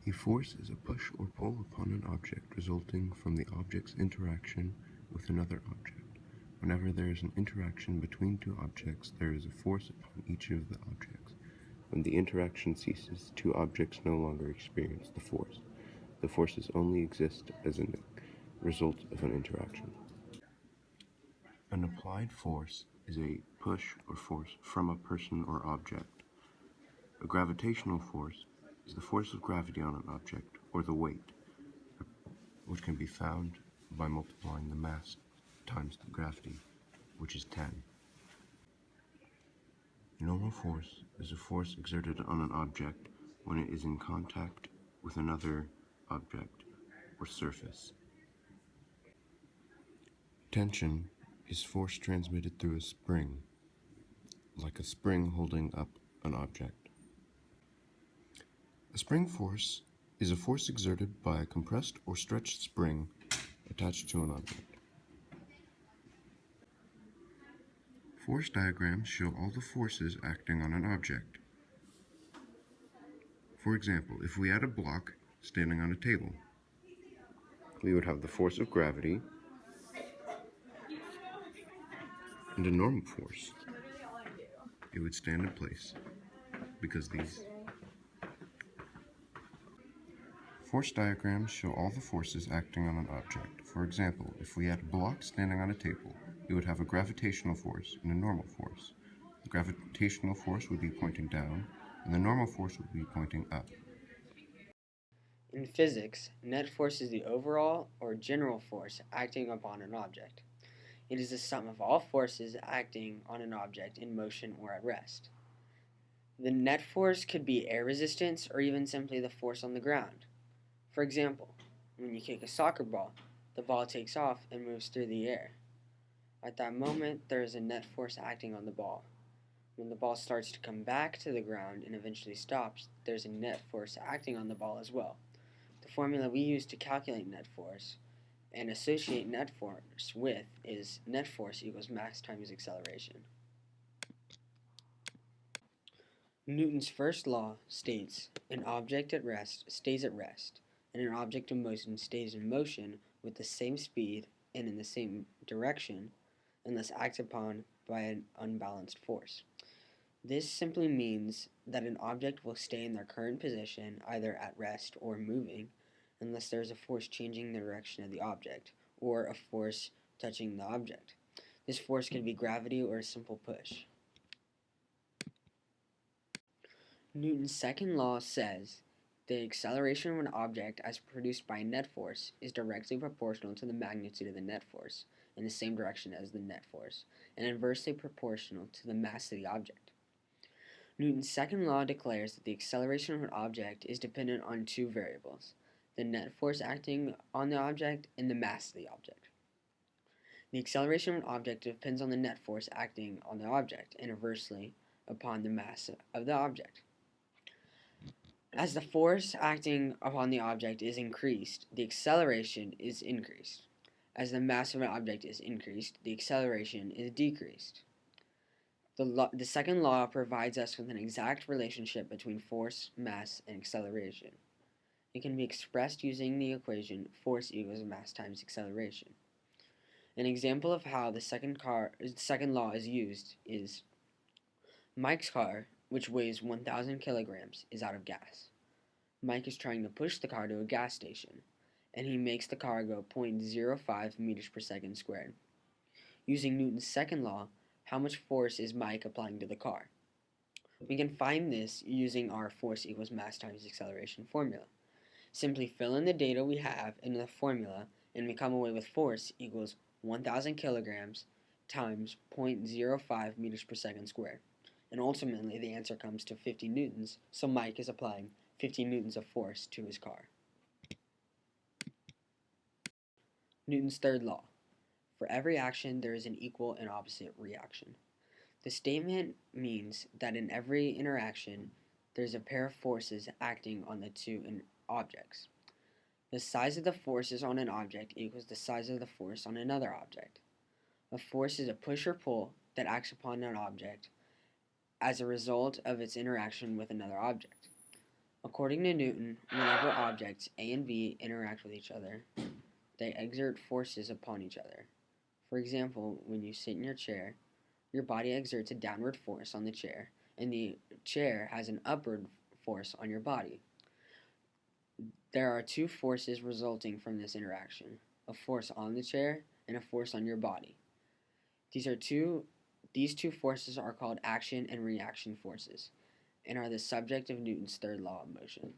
A force is a push or pull upon an object resulting from the object's interaction with another object. Whenever there is an interaction between two objects, there is a force upon each of the objects. When the interaction ceases, two objects no longer experience the force. The forces only exist as a result of an interaction. An applied force is a push or force from a person or object. A gravitational force is the force of gravity on an object, or the weight, which can be found by multiplying the mass times the gravity, which is 10. A normal force is a force exerted on an object when it is in contact with another object or surface. Tension is force transmitted through a spring, like a spring holding up an object. A spring force is a force exerted by a compressed or stretched spring attached to an object. Force diagrams show all the forces acting on an object. For example, if we had a block standing on a table, we would have the force of gravity and a normal force. It would stand in place because these force diagrams show all the forces acting on an object. For example, if we had a block standing on a table, we would have a gravitational force and a normal force. The gravitational force would be pointing down, and the normal force would be pointing up. In physics, net force is the overall or general force acting upon an object. It is the sum of all forces acting on an object in motion or at rest. The net force could be air resistance or even simply the force on the ground. For example, when you kick a soccer ball, the ball takes off and moves through the air. At that moment, there is a net force acting on the ball. When the ball starts to come back to the ground and eventually stops, there's a net force acting on the ball as well. The formula we use to calculate net force and associate net force with is net force equals mass times acceleration. Newton's first law states an object at rest stays at rest, and an object in motion stays in motion with the same speed and in the same direction unless acted upon by an unbalanced force. This simply means that an object will stay in their current position, either at rest or moving, unless there is a force changing the direction of the object, or a force touching the object. This force can be gravity or a simple push. Newton's second law says the acceleration of an object as produced by a net force is directly proportional to the magnitude of the net force in the same direction as the net force, and inversely proportional to the mass of the object. Newton's second law declares that the acceleration of an object is dependent on two variables, the net force acting on the object and the mass of the object. The acceleration of an object depends on the net force acting on the object and inversely upon the mass of the object. As the force acting upon the object is increased, the acceleration is increased. As the mass of an object is increased, the acceleration is decreased. The second law provides us with an exact relationship between force, mass, and acceleration. It can be expressed using the equation force equals mass times acceleration. An example of how the second law is used is Mike's car, which weighs 1,000 kilograms, is out of gas. Mike is trying to push the car to a gas station, and he makes the car go 0.05 meters per second squared. Using Newton's second law, how much force is Mike applying to the car? We can find this using our force equals mass times acceleration formula. Simply fill in the data we have in the formula and we come away with force equals 1,000 kilograms times 0.05 meters per second squared. And ultimately the answer comes to 50 newtons, so Mike is applying 50 newtons of force to his car. Newton's third law. For every action, there is an equal and opposite reaction. The statement means that in every interaction, there's a pair of forces acting on the two objects. The size of the forces on an object equals the size of the force on another object. A force is a push or pull that acts upon an object as a result of its interaction with another object. According to Newton, whenever objects A and B interact with each other, they exert forces upon each other. For example, when you sit in your chair, your body exerts a downward force on the chair, and the chair has an upward force on your body. There are two forces resulting from this interaction: a force on the chair and a force on your body. These two forces are called action and reaction forces and are the subject of Newton's third law of motion.